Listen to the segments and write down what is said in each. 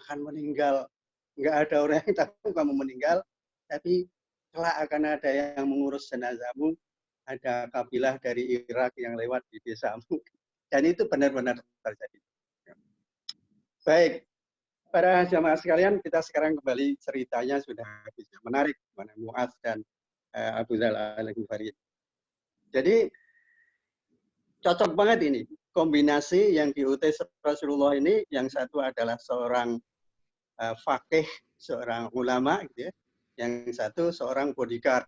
akan meninggal. Nggak ada orang yang tahu kamu meninggal, tapi kelak akan ada yang mengurus jenazahmu, ada kabilah dari Irak yang lewat di desamu. Dan itu benar-benar terjadi. Baik, para jamaah sekalian, kita sekarang kembali ceritanya sudah bisa menarik mana Mu'adz dan Abu Dzar Al-Ghifari. Jadi cocok banget ini kombinasi yang diutus Rasulullah ini. Yang satu adalah seorang faqih, seorang ulama, gitu ya. Yang satu seorang bodyguard.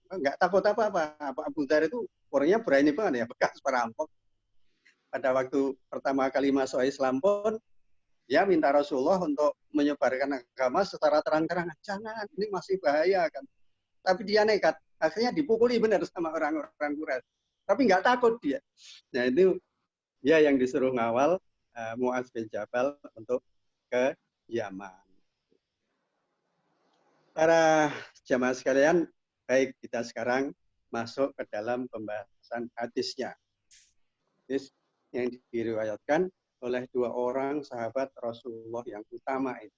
Nggak takut apa-apa. Abu Dzar itu orangnya berani banget ya, bekas perampok. Pada waktu pertama kali masuk Islam pun, dia minta Rasulullah untuk menyebarkan agama secara terang-terangan. Jangan, ini masih bahaya kan. Tapi dia nekat. Akhirnya dipukuli benar sama orang-orang Quraisy. Tapi nggak takut dia. Nah itu dia yang disuruh ngawal Mu'adz bin Jabal untuk ke Yaman. Para jamaah sekalian, baik kita sekarang masuk ke dalam pembahasan hadisnya. Hadis yang diriwayatkan oleh dua orang sahabat Rasulullah yang utama itu,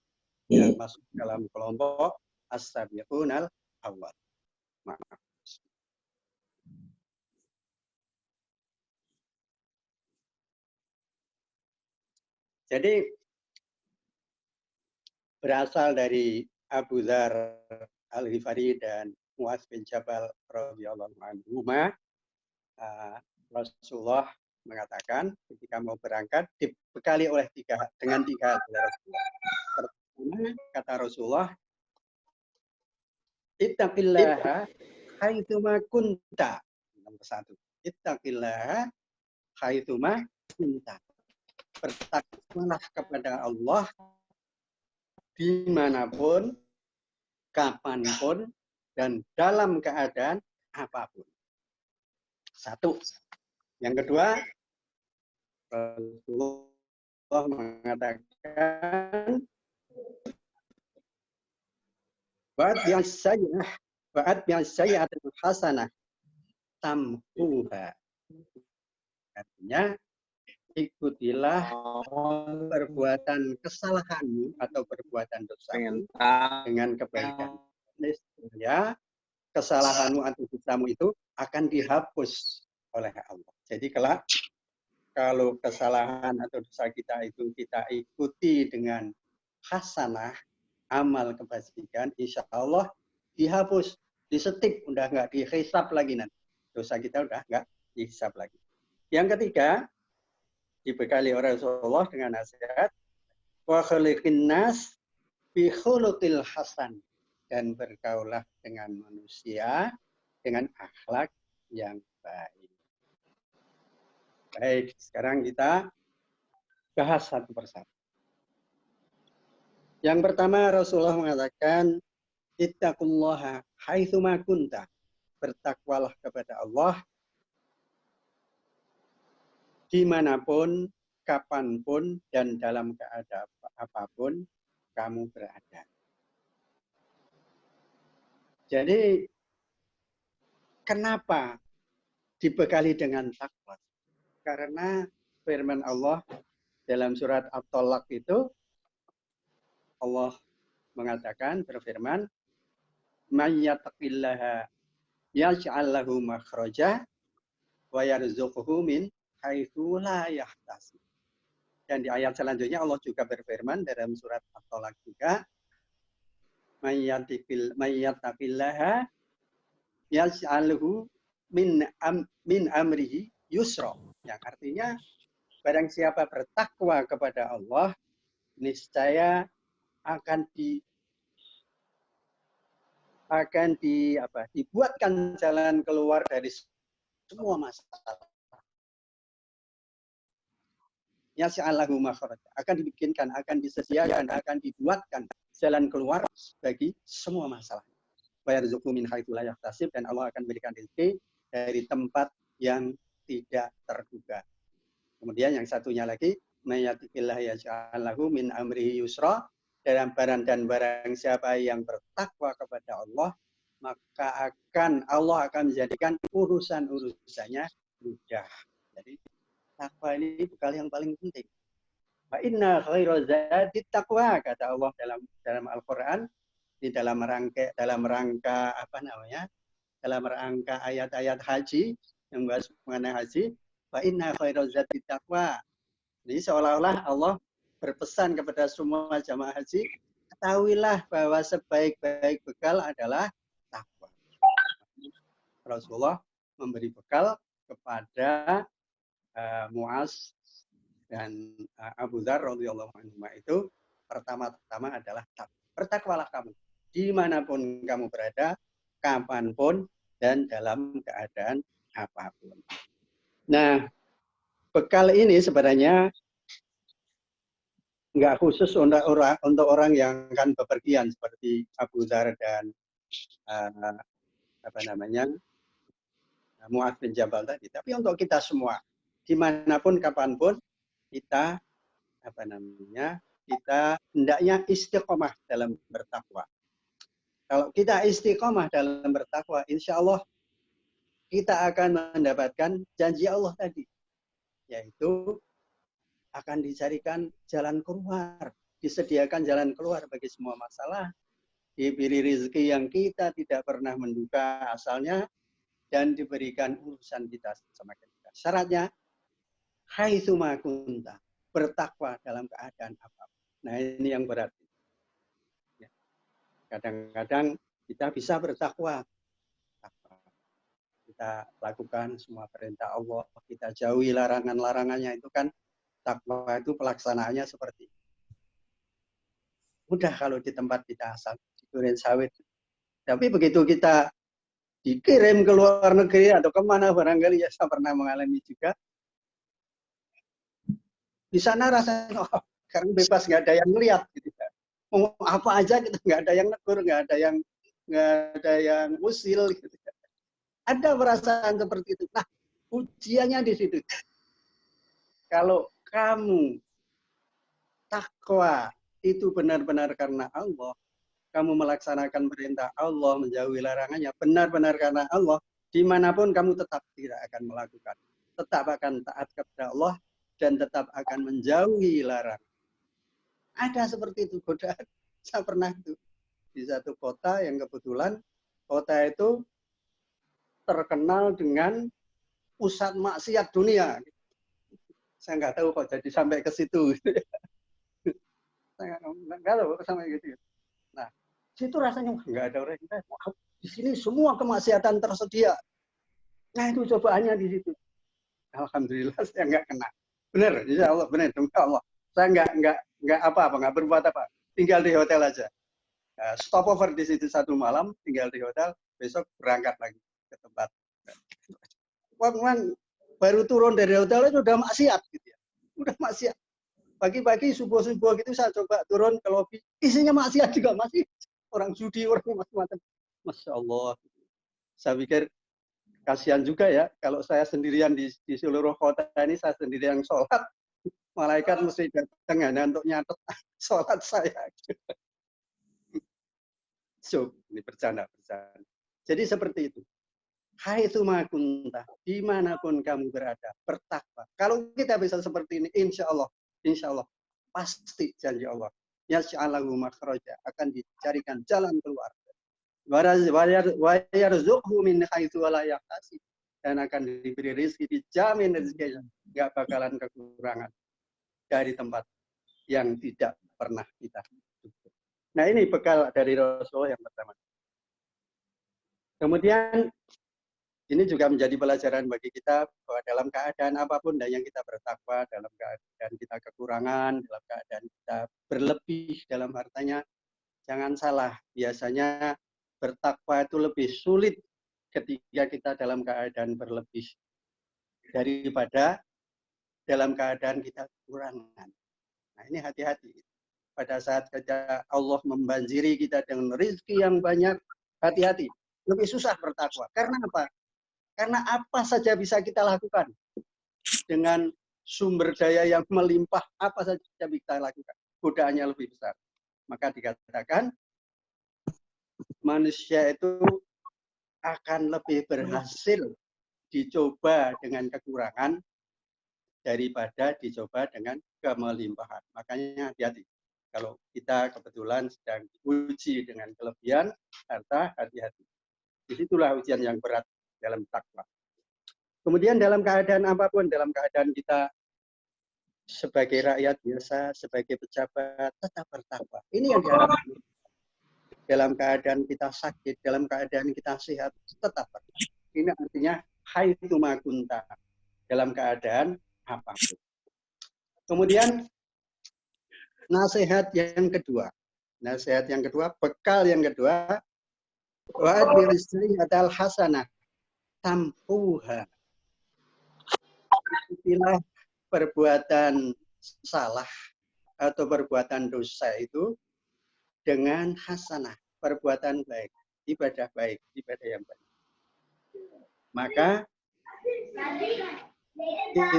yang masuk dalam kelompok as-sabiqunal awwal. Maaf. Jadi berasal dari Abu Dzar Al-Ghifari dan Mu'adz bin Jabal radhiyallahu anhuma, Rasulullah mengatakan ketika mau berangkat dibekali oleh dengan tiga hal. Pertama kata Rasulullah, ittaqillaha haitsuma kunta. Nomor satu, ittaqillaha haitsuma kunta. Bertakwalah kepada Allah dimanapun, kapanpun, dan dalam keadaan apapun. Satu. Yang kedua, Rasulullah mengatakan, Ba'at bi'as-sayyi'atil hasanah tamhuha. Artinya, ikutilah perbuatan kesalahanmu atau perbuatan dosamu dengan kebaikan. Niscaya kesalahanmu atau dosamu itu akan dihapus oleh Allah. Jadi kelak kalau kesalahan atau dosa kita itu kita ikuti dengan hasanah, amal kebajikan, insya Allah dihapus, disetip, udah nggak dihisab lagi nanti. Dosa kita udah nggak dihisab lagi. Yang ketiga, dibekali oleh Rasulullah dengan nasihat, wa khaliqin nas bi khuluqil hasan, dan bergaulah dengan manusia dengan akhlak yang baik. Baik, sekarang kita bahas satu persatu. Yang pertama Rasulullah mengatakan, ittaqullaha haitsuma kunta. Bertakwalah kepada Allah dimanapun, kapanpun, dan dalam keadaan apapun kamu berada. Jadi, kenapa dibekali dengan takwa? Karena firman Allah dalam surat At-Talaq itu, Allah mengatakan, berfirman, "Man yattaqillaha yaj'al lahu makhraja wa yarzuqhu min haitsu la yahtasib." Dan di ayat selanjutnya Allah juga berfirman dalam surat At-Talaq juga, "Man yattaqillaha yaj'alhu min amrihi yusra." Yang artinya barang siapa bertakwa kepada Allah, niscaya akan dibuatkan jalan keluar dari semua masalah. Yas'alahu makhraja, akan dibikinkan, akan disediakan, akan dibuatkan jalan keluar bagi semua masalah. Wa yarzuqhu min haitsu la yahtasib, dan Allah akan berikan rezeki dari tempat yang tidak terduga. Kemudian yang satunya lagi, mayyatillah yaj'alahu min amrihi yusra, dalam barang siapa yang bertakwa kepada Allah, maka Allah akan menjadikan urusan-urusannya mudah. Jadi takwa ini bekal yang paling penting. Fa inna khairaz zadi taqwa, kata Allah dalam Al-Qur'an, di dalam rangka apa namanya? Dalam rangka ayat-ayat haji yang bahas mengenai haji, fa inna khairaz zadi taqwa. Jadi seolah-olah Allah berpesan kepada semua jamaah haji, ketahuilah bahwa sebaik-baik bekal adalah takwa. Rasulullah memberi bekal kepada Muaz dan Abu Dzar radhiyallahu anhu itu pertama-tama adalah takwa. Bertakwalah kamu dimanapun kamu berada, kapanpun dan dalam keadaan apapun. Nah, bekal ini sebenarnya nggak khusus untuk orang yang akan bepergian seperti Abu Dzar dan Muaz bin Jabal tadi, tapi untuk kita semua dimanapun kapanpun kita kita hendaknya istiqomah dalam bertakwa. Kalau kita istiqomah dalam bertakwa, insya Allah kita akan mendapatkan janji Allah tadi, yaitu akan dicarikan jalan keluar, disediakan jalan keluar bagi semua masalah, diberi rezeki yang kita tidak pernah menduga asalnya, dan diberikan urusan kita semakin mudah. Syaratnya, haitsu ma kunta, bertakwa dalam keadaan apapun. Nah, ini yang berarti. Kadang-kadang kita bisa bertakwa. Kita lakukan semua perintah Allah, kita jauhi larangan-larangannya, itu kan takwa itu pelaksanaannya seperti itu. Mudah kalau di tempat kita asal, di duren sawit. Tapi begitu kita dikirim ke luar negeri atau kemana barangkali, ya saya pernah mengalami juga, di sana rasanya karena bebas, nggak ada yang melihat gitu. Mau apa aja kita nggak ada yang negur, nggak ada yang usil gitu. Ada perasaan seperti itu. Nah, ujiannya di situ. Kalau kamu takwa itu benar-benar karena Allah, kamu melaksanakan perintah Allah, menjauhi larangannya benar-benar karena Allah, dimanapun kamu tetap tidak akan melakukan, tetap akan taat kepada Allah dan tetap akan menjauhi larangan. Ada seperti itu godaan. Saya pernah itu di satu kota yang kebetulan kota itu terkenal dengan pusat maksiat dunia. Saya nggak tahu kok jadi sampai ke situ. Saya nggak tahu sampai gitu. Nah, situ rasanya nggak ada orang yang di sini semua kemaksiatan tersedia. Nah, itu cobaannya di situ. Alhamdulillah saya nggak kena. Benar, insya Allah benar, demi Allah. Saya nggak apa-apa, nggak berbuat apa. Tinggal di hotel aja. Stopover di situ satu malam, tinggal di hotel, besok berangkat lagi ke tempat. Memang baru turun dari hotel itu udah maksiat gitu ya. Udah maksiat. Pagi-pagi subuh-subuh gitu saya coba turun ke lobi, isinya maksiat juga, masih orang judi, orang macam-macam. Masya Allah. Saya pikir kasihan juga ya kalau saya sendirian di seluruh kota ini, saya sendirian sholat, malaikat mesti datang hanya untuk nyatet sholat saya. So, ini bercanda. Jadi seperti itu. Haitsu ma kunta, dimanapun kamu berada, bertakwa. Kalau kita bisa seperti ini, insya Allah, pasti janji Allah. Yas'alahu makhraja, akan dicarikan jalan keluar. Wa yarzuqhu min haitsu la yahtasib, dan akan diberi rezeki, dijamin rezekinya, enggak bakalan kekurangan dari tempat yang tidak pernah kita duga. Nah, ini bekal dari Rasulullah yang pertama. Kemudian ini juga menjadi pelajaran bagi kita bahwa dalam keadaan apapun dan yang kita bertakwa, dalam keadaan kita kekurangan, dalam keadaan kita berlebih dalam hartanya, jangan salah. Biasanya bertakwa itu lebih sulit ketika kita dalam keadaan berlebih daripada dalam keadaan kita kekurangan. Nah, ini hati-hati. Pada saat ketika Allah membanjiri kita dengan rezeki yang banyak, hati-hati. Lebih susah bertakwa. Karena apa? Karena apa saja bisa kita lakukan. Dengan sumber daya yang melimpah, apa saja bisa kita lakukan. Godaannya lebih besar. Maka dikatakan, manusia itu akan lebih berhasil dicoba dengan kekurangan daripada dicoba dengan kemelimpahan. Makanya hati-hati. Kalau kita kebetulan sedang diuji dengan kelebihan harta, hati-hati. Disitulah ujian yang berat dalam takwa. Kemudian dalam keadaan apapun, dalam keadaan kita sebagai rakyat biasa, sebagai pejabat, tetap bertakwa. Ini yang diharapkan. Dalam keadaan kita sakit, dalam keadaan kita sehat, tetap bertakwa. Ini artinya haitsu ma kunta, dalam keadaan apapun. Kemudian nasihat yang kedua. Nasihat yang kedua, bekal yang kedua, wa adbiristri adal hasanah tampuha. Istilah perbuatan salah atau perbuatan dosa itu dengan hasanah, perbuatan baik, ibadah yang baik. Maka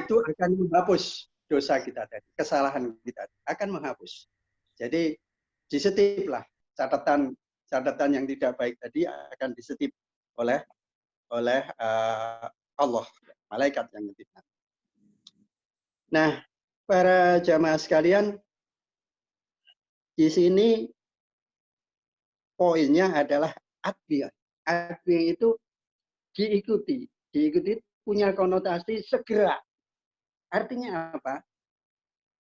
itu akan menghapus dosa kita tadi, kesalahan kita akan menghapus. Jadi disetiplah catatan yang tidak baik tadi akan disetip oleh Allah, malaikat yang menitipkan. Nah, para jamaah sekalian, di sini poinnya adalah adbi. Adbi itu diikuti. Diikuti punya konotasi segera. Artinya apa?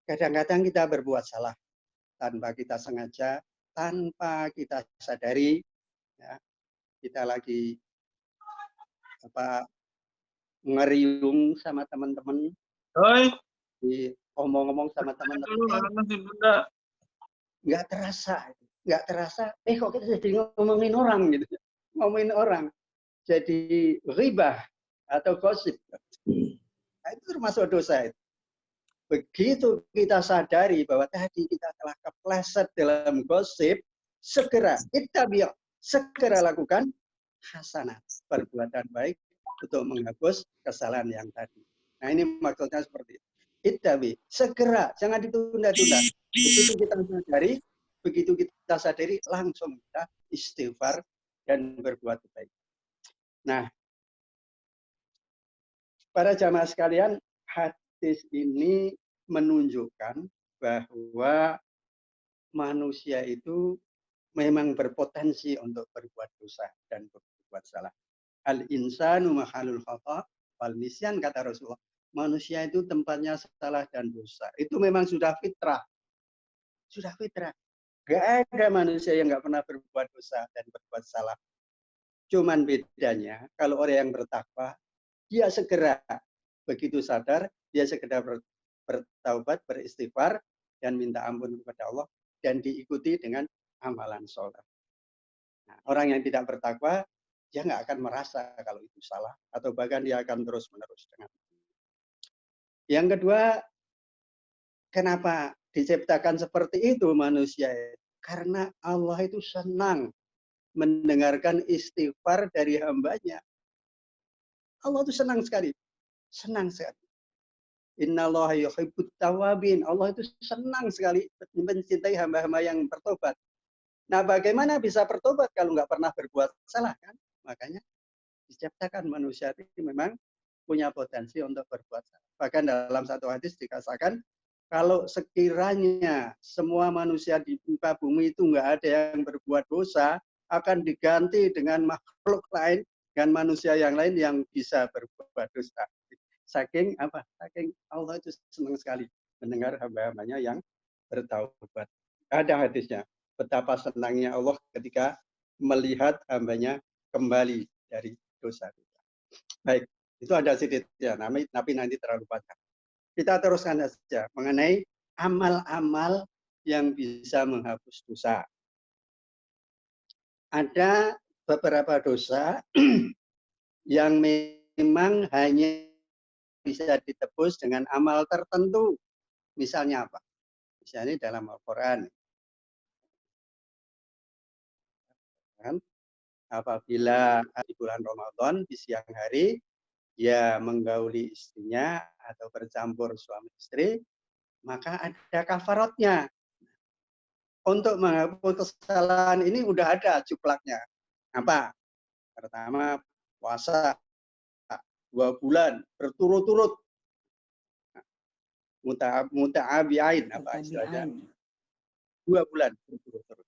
Kadang-kadang kita berbuat salah tanpa kita sengaja, tanpa kita sadari, ya, kita lagi ngeriung sama teman-teman, omong-omong sama teman-teman, nggak terasa, kok kita jadi ngomongin orang gitu, ngomongin orang, jadi ghibah atau gosip. Nah, itu termasuk dosa itu. Begitu kita sadari bahwa tadi kita telah kepleset dalam gosip, segera lakukan hasanah, perbuatan baik untuk menghapus kesalahan yang tadi. Nah, ini maksudnya seperti itu. Segera, jangan ditunda-tunda. Begitu kita sadari, langsung kita istighfar dan berbuat baik. Nah, para jamaah sekalian, hadis ini menunjukkan bahwa manusia itu memang berpotensi untuk berbuat dosa dan berbuat salah. Al-insanu mahalul khata' wal nisyan, kata Rasulullah. Manusia itu tempatnya salah dan dosa. Itu memang sudah fitrah. Sudah fitrah. Gak ada manusia yang gak pernah berbuat dosa dan berbuat salah. Cuman bedanya, kalau orang yang bertakwa, dia segera begitu sadar, dia segera bertaubat, beristighfar, dan minta ampun kepada Allah, dan diikuti dengan amalan soleh. Nah, orang yang tidak bertakwa, dia nggak akan merasa kalau itu salah, atau bahkan dia akan terus-menerus dengan itu. Yang kedua, kenapa diciptakan seperti itu manusia? Karena Allah itu senang mendengarkan istighfar dari hambanya. Allah itu senang sekali. Senang sekali. Innallaha yuhibbut tawwabin. Allah itu senang sekali mencintai hamba-hamba yang bertobat. Nah, bagaimana bisa bertobat kalau nggak pernah berbuat salah, kan? Makanya diciptakan manusia itu memang punya potensi untuk berbuat salah. Bahkan dalam satu hadis dikatakan, kalau sekiranya semua manusia di muka bumi itu nggak ada yang berbuat dosa, akan diganti dengan makhluk lain, dengan manusia yang lain yang bisa berbuat dosa. Saking apa? Saking Allah itu senang sekali mendengar hamba-hambanya yang bertaubat. Ada hadisnya, betapa senangnya Allah ketika melihat hambanya kembali dari dosa. Baik, itu ada sedikitnya, tapi nanti terlalu panjang. Kita teruskan saja mengenai amal-amal yang bisa menghapus dosa. Ada beberapa dosa yang memang hanya bisa ditebus dengan amal tertentu. Misalnya apa? Misalnya dalam Al-Quran. Apabila di bulan Ramadan di siang hari, dia menggauli istrinya atau bercampur suami istri, maka ada kafaratnya. Untuk menghapus kesalahan ini udah ada juplaknya. Apa? Pertama, puasa 2 bulan berturut-turut. muta'abi'ain apa istilahnya? 2 bulan berturut-turut.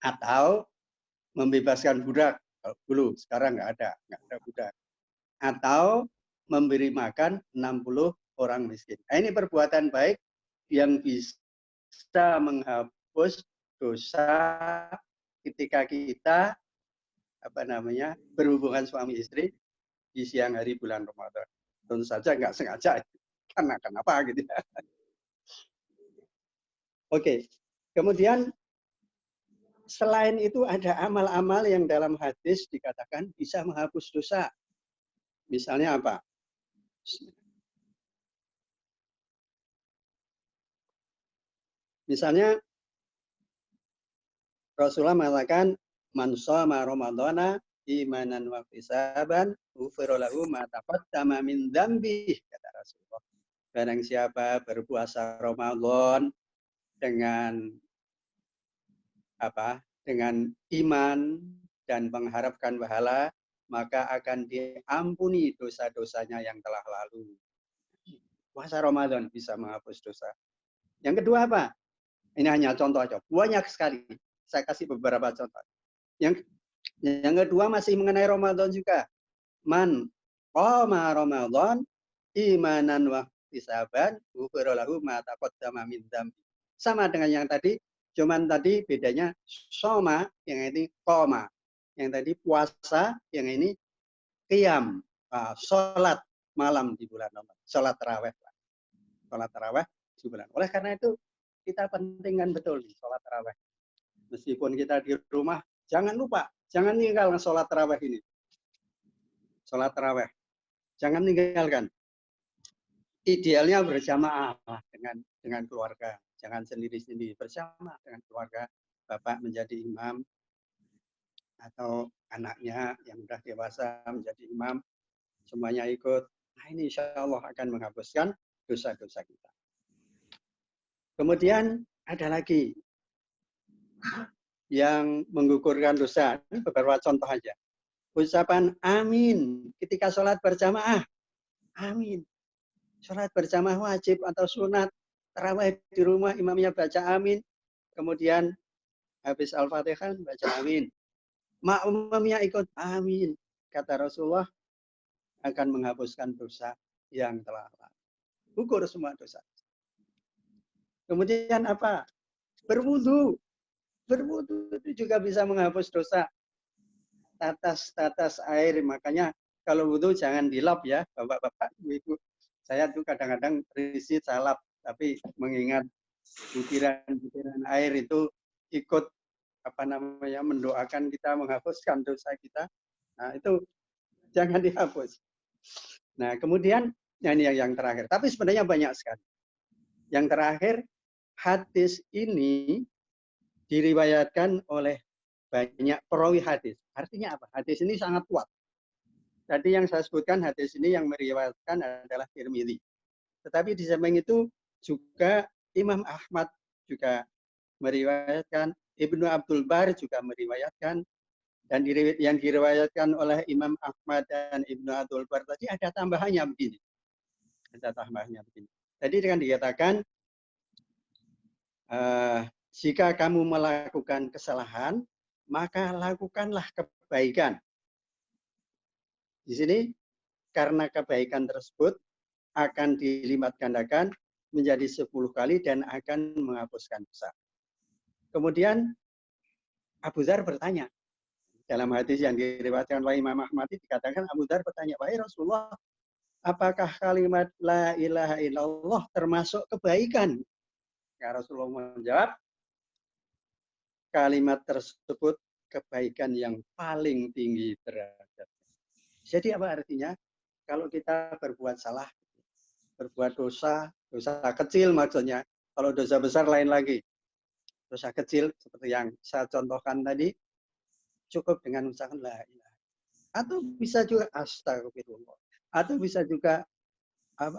Atau membebaskan budak dulu, sekarang nggak ada budak. Atau memberi makan 60 orang miskin. Nah, ini perbuatan baik yang bisa menghapus dosa ketika kita berhubungan suami istri di siang hari bulan Ramadan. Tentu saja nggak sengaja, karena kenapa gitu ya. Oke, kemudian selain itu ada amal-amal yang dalam hadis dikatakan bisa menghapus dosa. Misalnya apa? Misalnya Rasulullah mengatakan man shoma ramadhana imanan wa ihtisaban ghufira lahu ma taqaddama min dzambi, kata Rasulullah. Barang siapa berpuasa Ramadan dengan dengan iman dan mengharapkan pahala, maka akan diampuni dosa-dosanya yang telah lalu. Puasa Ramadan bisa menghapus dosa. Yang kedua apa? Ini hanya contoh aja. Banyak sekali. Saya kasih beberapa contoh. Yang kedua masih mengenai Ramadan juga. Man qama Ramadan imanan wa ihtisaban ghufira lahu ma taqaddama min dzambi. Sama dengan yang tadi, cuman tadi bedanya soma, yang ini qoma. Yang tadi puasa, yang ini qiyam. Salat malam di bulan Ramadan. Salat tarawih. Salat tarawih di bulan. Oleh karena itu kita pentingkan betul nih salat tarawih. Meskipun kita di rumah, jangan lupa, jangan tinggalkan sholat tarawih ini. Sholat tarawih, jangan tinggalkan. Idealnya berjamaah dengan keluarga, jangan sendiri-sendiri, bersama dengan keluarga. Bapak menjadi imam atau anaknya yang sudah dewasa menjadi imam, semuanya ikut. Nah, ini insya Allah akan menghapuskan dosa-dosa kita. Kemudian ada lagi yang menggugurkan dosa. Ini beberapa contoh aja. Ucapan amin ketika sholat berjamaah. Amin. Sholat berjamaah wajib atau sunat. Tarawih di rumah imamnya baca amin. Kemudian habis Al-Fatihah baca amin. Makmumnya ikut amin. Kata Rasulullah akan menghapuskan dosa yang telah lalu. Gugur semua dosa. Kemudian apa? Berwudu. Berwudu itu juga bisa menghapus dosa. Tatas air, makanya kalau wudhu jangan dilap ya, bapak-bapak, ibu. Saya tuh kadang-kadang risih salap, tapi mengingat butiran-butiran air itu ikut mendoakan kita, menghapuskan dosa kita. Nah, itu jangan dihapus. Nah, kemudian ini yang terakhir. Tapi sebenarnya banyak sekali. Yang terakhir, hadis ini diriwayatkan oleh banyak perawi hadis. Artinya apa? Hadis ini sangat kuat. Tadi yang saya sebutkan hadis ini yang meriwayatkan adalah Tirmidzi. Tetapi di samping itu juga Imam Ahmad juga meriwayatkan, Ibnu Abdul Bar juga meriwayatkan, dan yang diriwayatkan oleh Imam Ahmad dan Ibnu Abdul Bar tadi ada tambahannya begini. Ada tambahannya begini. Tadi dengan dikatakan, jika kamu melakukan kesalahan, maka lakukanlah kebaikan. Di sini karena kebaikan tersebut akan dilipat gandakan menjadi 10 kali dan akan menghapuskan dosa. Kemudian Abu Dzar bertanya, dalam hadis yang diriwayatkan oleh Imam Ahmad dikatakan Abu Dzar bertanya, wahai Rasulullah, apakah kalimat la ilaha illallah termasuk kebaikan? Ya, Rasulullah menjawab, kalimat tersebut kebaikan yang paling tinggi derajatnya. Jadi apa artinya? Kalau kita berbuat salah, berbuat dosa, dosa kecil maksudnya. Kalau dosa besar lain lagi. Dosa kecil seperti yang saya contohkan tadi, cukup dengan ucapan la ilaha. Atau bisa juga astagfirullah. Atau bisa juga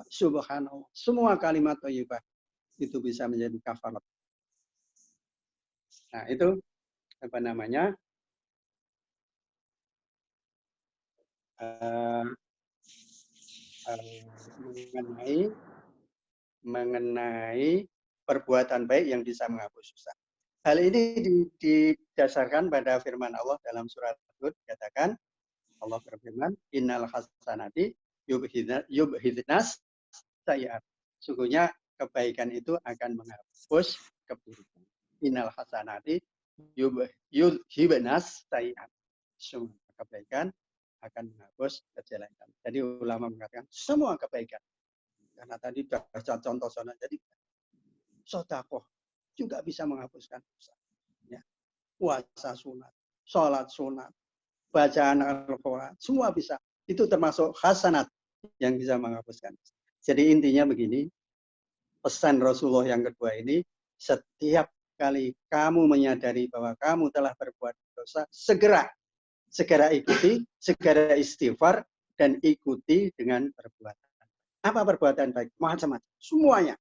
subhanallah. Semua kalimat thayyibah itu bisa menjadi kafarat. Nah, itu apa namanya? Mengenai mengenai perbuatan baik yang bisa menghapus dosa. Hal ini didasarkan pada firman Allah dalam surat Hud, dikatakan Allah berfirman, innal hasanati yubhidnas sayyi'at. Sungguhnya kebaikan itu akan menghapus keburukan. Innal hasanati yubhidnas sayyi'at. Semua kebaikan akan menghapus kejelekan. Jadi ulama mengatakan semua kebaikan. Karena tadi sudah contoh sana, jadi sedekah juga bisa menghapuskan dosa. Ya. Puasa sunat, sholat sunat, bacaan Al-Quran, semua bisa. Itu termasuk hasanat yang bisa menghapuskan. Jadi intinya begini, pesan Rasulullah yang kedua ini, setiap kali kamu menyadari bahwa kamu telah berbuat dosa, segera ikuti, segera istighfar, dan ikuti dengan perbuatan. Apa perbuatan baik? Macam-macam. Semuanya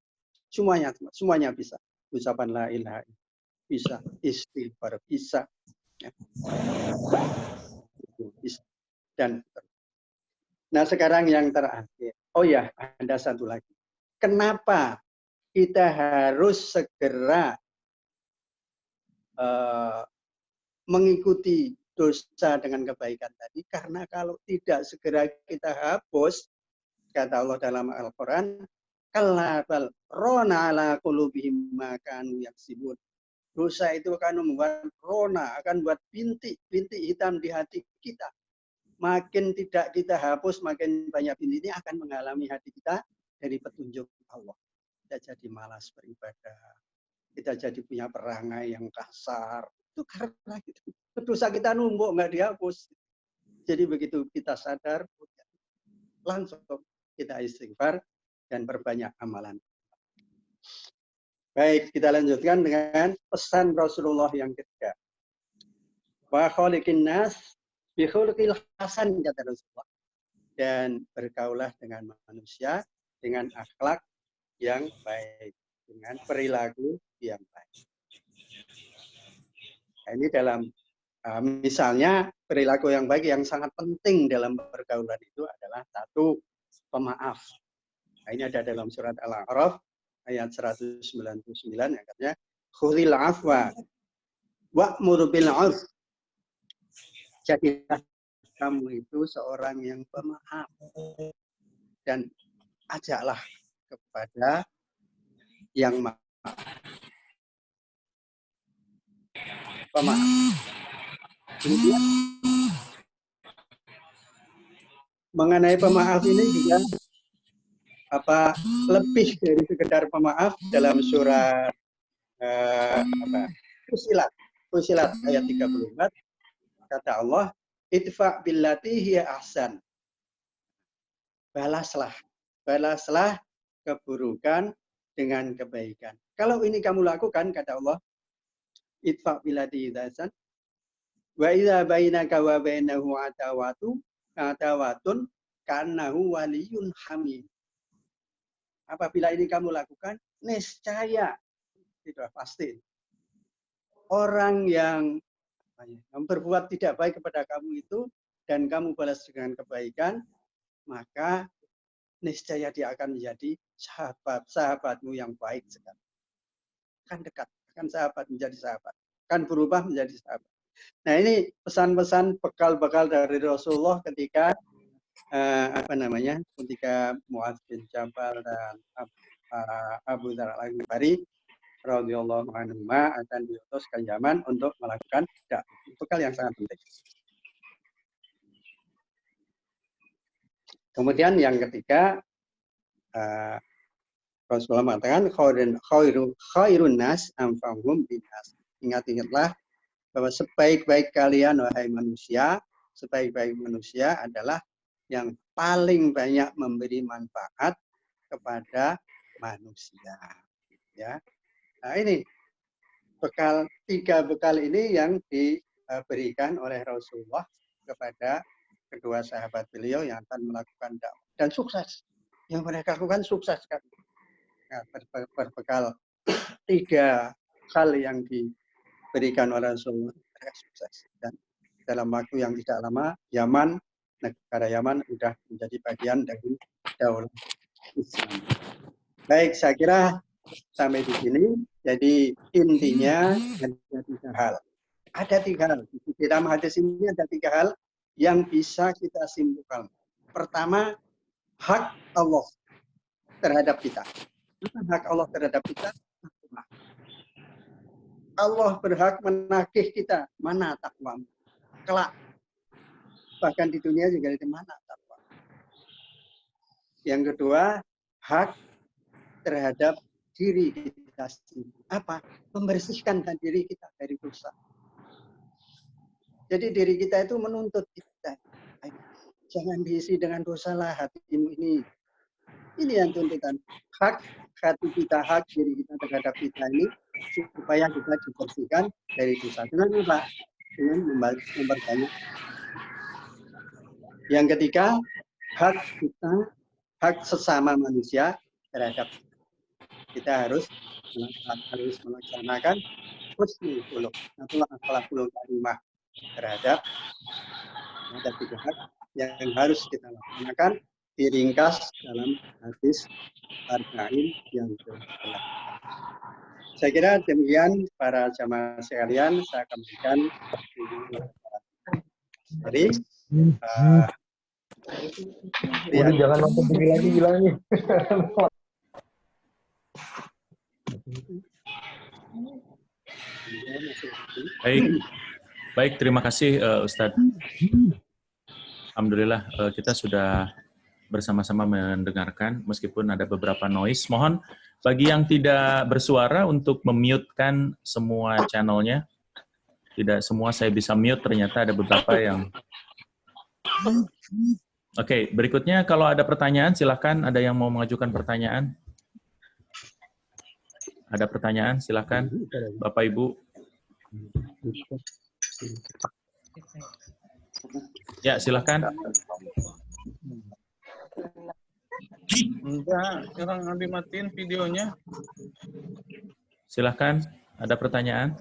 bisa. Ucapan la ilaha illallah bisa, istighfar bisa, ya. Bisa. Dan nah sekarang yang terakhir. Oh ya, ada satu lagi. Kenapa kita harus segera mengikuti dosa dengan kebaikan tadi? Karena kalau tidak segera kita hapus, kata Allah dalam Al-Quran, kalabal rona ala qulubihim ma kanu yaksibun. Dosa itu akan membuat rona, akan buat bintik hitam di hati kita. Makin tidak kita hapus, makin banyak bintik ini akan menghalangi hati kita dari petunjuk Allah. Kita jadi malas beribadah, kita jadi punya perangai yang kasar. Itu karena itu. Dosa kita numpuk, nggak dihapus. Jadi begitu kita sadar, langsung kita istighfar dan perbanyak amalan. Baik, kita lanjutkan dengan pesan Rasulullah yang ketiga. Wa khaliqin nas bi khuluqil hasan, kata Rasulullah. Dan bergaulah dengan manusia dengan akhlak yang baik, dengan perilaku yang baik. Nah, ini dalam misalnya perilaku yang baik yang sangat penting dalam pergaulan itu adalah satu, pemaaf. Nah, ini ada dalam surat Al-A'raf ayat 199 yang katanya khulil afwa wa'mur bil 'urf. Jadilah kamu itu seorang yang pemaaf dan ajaklah kepada yang pemaaf. Kemudian mengenai pemaaf ini juga lebih dari sekedar pemaaf dalam surat Fusilat ayat 34 kata Allah, idfa billati hiya ahsan. Balaslah keburukan dengan kebaikan. Kalau ini kamu lakukan, kata Allah, idfa billati hiya ahsan. Wa idza bainaka wa bainahu atawatun kanahu waliyun hamid. Apabila ini kamu lakukan, niscaya tidak pasti orang yang berbuat tidak baik kepada kamu itu dan kamu balas dengan kebaikan, maka niscaya dia akan menjadi sahabatmu yang baik sekali. Akan dekat, akan sahabat menjadi sahabat, akan berubah menjadi sahabat. Nah, ini pesan-pesan bekal-bekal dari Rasulullah ketika ketika Mu'adz bin Jabal dan Abu Dzar Al-Ghifari radhiyallahu anhu akan diutus ke Yaman untuk melakukan dakwah. Bekal yang sangat penting. Kemudian yang ketiga, Rasulullah mengatakan khairun nas anfa'uhum binnas. Ingat-ingatlah bahwa sebaik-baik kalian wahai manusia, sebaik-baik manusia adalah yang paling banyak memberi manfaat kepada manusia. Ya. Nah, ini tiga bekal ini yang diberikan oleh Rasulullah kepada kedua sahabat beliau yang akan melakukan dakwah dan sukses. Yang mereka lakukan sukses kan. Nah, berbekal tiga hal yang diberikan oleh Rasulullah, mereka sukses. Dan dalam waktu yang tidak lama, negara Yaman sudah menjadi bagian dari daulah Islam. Baik, saya kira sampai di sini. Jadi intinya ada 3 hal. Ada 3 hal. Di dalam hadis ini ada 3 hal yang bisa kita simpulkan. Pertama, hak Allah terhadap kita. Apa hak Allah terhadap kita? Allah berhak menagih kita. Mana takwa? Kelak. Bahkan di dunia juga di mana takwa. Yang kedua, hak terhadap diri kita sendiri. Apa? Membersihkan diri kita dari dosa. Jadi diri kita itu menuntut kita. Jangan diisi dengan dosa lah hatimu ini. Ini yang tuntutan. Hak hati kita, hak diri kita terhadap kita ini supaya kita dibersihkan dari dosa. Dengan apa? Dengan memperbanyak. Yang ketiga, hak kita, hak sesama manusia terhadap kita harus melaksanakan husnul khuluq atau akhlakul karimah terhadap 3 hak yang harus kita laksanakan, diringkas dalam hadis arba'in yang telah. Saya kira demikian para jamaah sekalian, saya akan berikan dari jangan nonton TV lagi bilangnya. Baik, terima kasih Ustadz. Alhamdulillah kita sudah bersama-sama mendengarkan meskipun ada beberapa noise. Mohon bagi yang tidak bersuara untuk memute-kan semua channelnya. Tidak semua saya bisa mute, ternyata ada beberapa yang... Oke, berikutnya kalau ada pertanyaan silakan. Ada yang mau mengajukan pertanyaan? Ada pertanyaan silakan Bapak Ibu. Ya, silakan. Enggak, orang dimatiin videonya. Silakan, ada pertanyaan?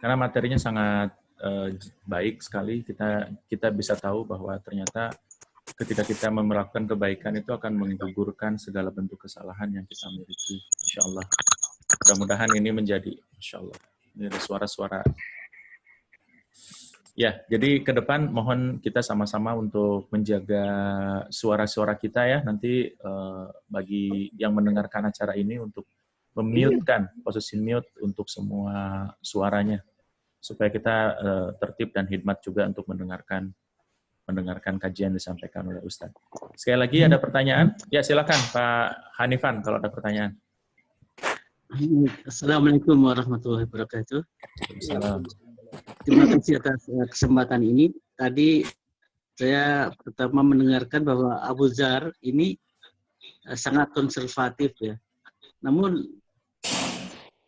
Karena materinya sangat baik sekali, kita bisa tahu bahwa ternyata ketika kita melakukan kebaikan itu akan menggugurkan segala bentuk kesalahan yang kita miliki, insya Allah. Mudah-mudahan ini menjadi, insya Allah, ini ada suara-suara. Ya, jadi ke depan mohon kita sama-sama untuk menjaga suara-suara kita ya, nanti bagi yang mendengarkan acara ini untuk memute-kan, posisi mute untuk semua suaranya, supaya kita tertib dan hikmat juga untuk mendengarkan kajian disampaikan oleh Ustadz. Sekali lagi ada pertanyaan? Ya silakan Pak Hanifan kalau ada pertanyaan. Assalamualaikum warahmatullahi wabarakatuh. Salam. Terima kasih atas kesempatan ini. Tadi saya pertama mendengarkan bahwa Abu Dzar ini sangat konservatif ya. Namun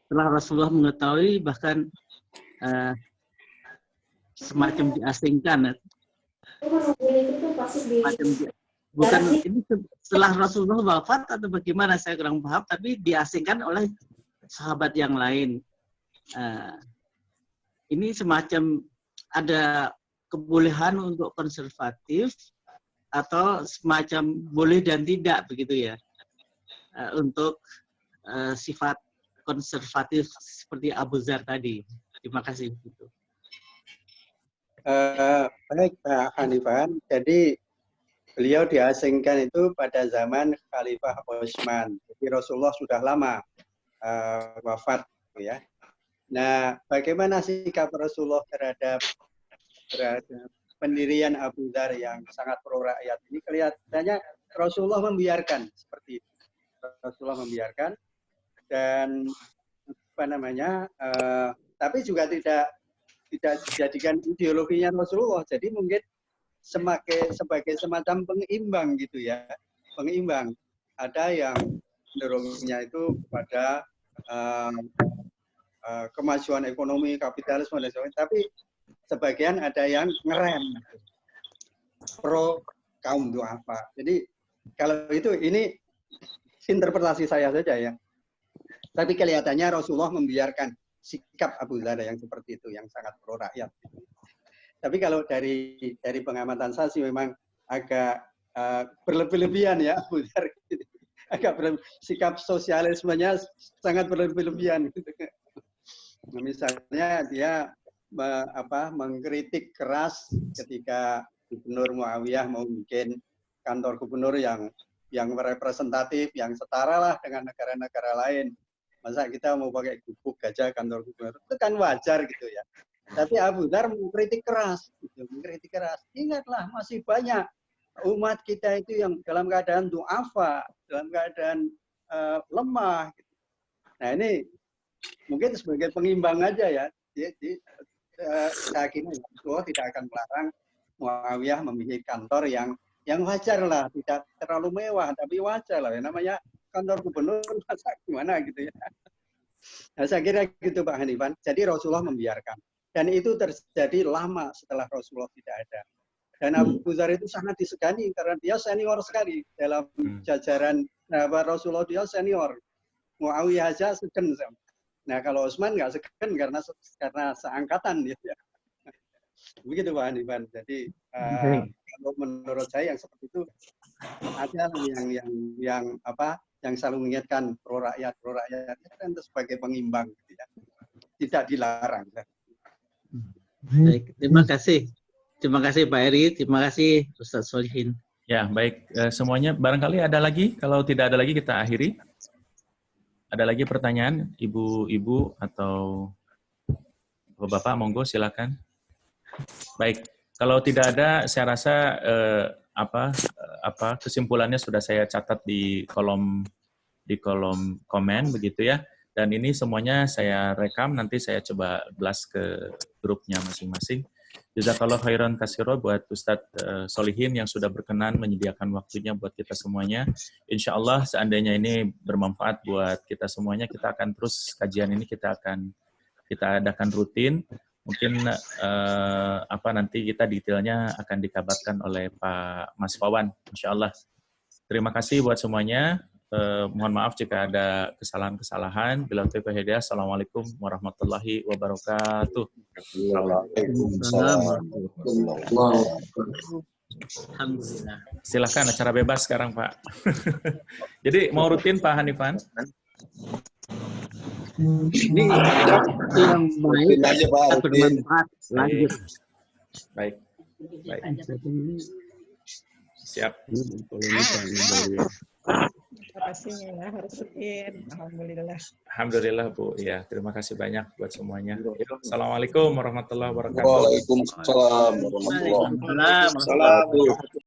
setelah Rasulullah mengetahui bahkan semacam diasingkan. Bukan ini setelah Rasulullah wafat atau bagaimana saya kurang paham, tapi diasingkan oleh sahabat yang lain. Ini semacam ada kebolehan untuk konservatif atau semacam boleh dan tidak begitu ya, untuk sifat konservatif seperti Abu Dzar tadi. Terima kasih. Baik Pak Hanifan, jadi beliau diasingkan itu pada zaman Khalifah Utsman. Jadi Rasulullah sudah lama wafat, ya. Nah, bagaimana sikap Rasulullah terhadap pendirian Abu Dzar yang sangat pro rakyat ini? Kelihatannya Rasulullah membiarkan seperti itu. Rasulullah membiarkan dan tapi juga tidak dijadikan ideologinya Rasulullah. Jadi mungkin sebagai semacam pengeimbang gitu ya, pengeimbang. Ada yang mendorongnya itu pada kemajuan ekonomi, kapitalisme dan sebagainya, tapi sebagian ada yang ngerem pro kaum duafa. Jadi kalau itu ini interpretasi saya saja ya. Tapi kelihatannya Rasulullah membiarkan sikap Abu Dhar yang seperti itu, yang sangat pro rakyat. Tapi kalau dari pengamatan saya sih memang agak berlebih-lebihan ya Abu Dhar. Agak sikap sosialismenya sangat berlebih-lebihan. Nah, misalnya dia mengkritik keras ketika Gubernur Muawiyah mau bikin kantor gubernur yang representatif, yang setara lah dengan negara-negara lain. Masa kita mau pakai gubuk gajah kantor gubernur? Itu kan wajar gitu ya. Tapi Abu Dhar mengkritik keras, gitu. Mengkritik keras. Ingatlah masih banyak umat kita itu yang dalam keadaan du'afa, dalam keadaan lemah. Gitu. Nah ini mungkin sebagai pengimbang aja ya. Jadi saya kira Rasulullah tidak akan melarang Muawiyah memiliki kantor yang wajar lah, tidak terlalu mewah, tapi wajar lah. Yang namanya kantor gubernur masa gimana gitu ya. Nah, saya kira gitu Pak Hanifan. Jadi Rasulullah membiarkan. Dan itu terjadi lama setelah Rasulullah tidak ada. Dan Abu Dhar itu sangat disegani karena dia senior sekali dalam jajaran Rasulullah, dia senior. Muawiyah aja segen. Nah kalau Utsman nggak segen karena seangkatan dia. Begitu Pak Hanifan. Jadi kalau menurut saya yang seperti itu ada yang selalu mengingatkan pro rakyat itu kan sebagai pengimbang, gitu ya. Tidak dilarang. Baik, terima kasih. Terima kasih Pak Eri, terima kasih Ustaz Solihin. Ya, baik. Semuanya barangkali ada lagi, kalau tidak ada lagi kita akhiri. Ada lagi pertanyaan, ibu-ibu atau bapak, monggo silakan. Baik, kalau tidak ada, saya rasa kesimpulannya sudah saya catat di kolom komen begitu ya. Dan ini semuanya saya rekam, nanti saya coba blast ke grupnya masing-masing. Jazakallah khairan katsira buat Ustadz Solihin yang sudah berkenan menyediakan waktunya buat kita semuanya. Insya Allah seandainya ini bermanfaat buat kita semuanya, kita akan terus kajian ini kita adakan rutin. Mungkin nanti kita detailnya akan dikabarkan oleh Pak Mas Wawan, insya Allah. Terima kasih buat semuanya. Mohon maaf jika ada kesalahan-kesalahan. Bila taufiq wal hidayah. Assalamualaikum warahmatullahi wabarakatuh. Alhamdulillah. Silakan acara bebas sekarang Pak. Jadi mau rutin Pak Hanifan? Ini yang baik, bermanfaat. Lanjut. Baik. Siap. Terima kasih ya, harus rutin. Alhamdulillah. Alhamdulillah Bu. Ya, terima kasih banyak buat semuanya. Assalamualaikum warahmatullahi wabarakatuh. Waalaikumsalam warahmatullahi wabarakatuh.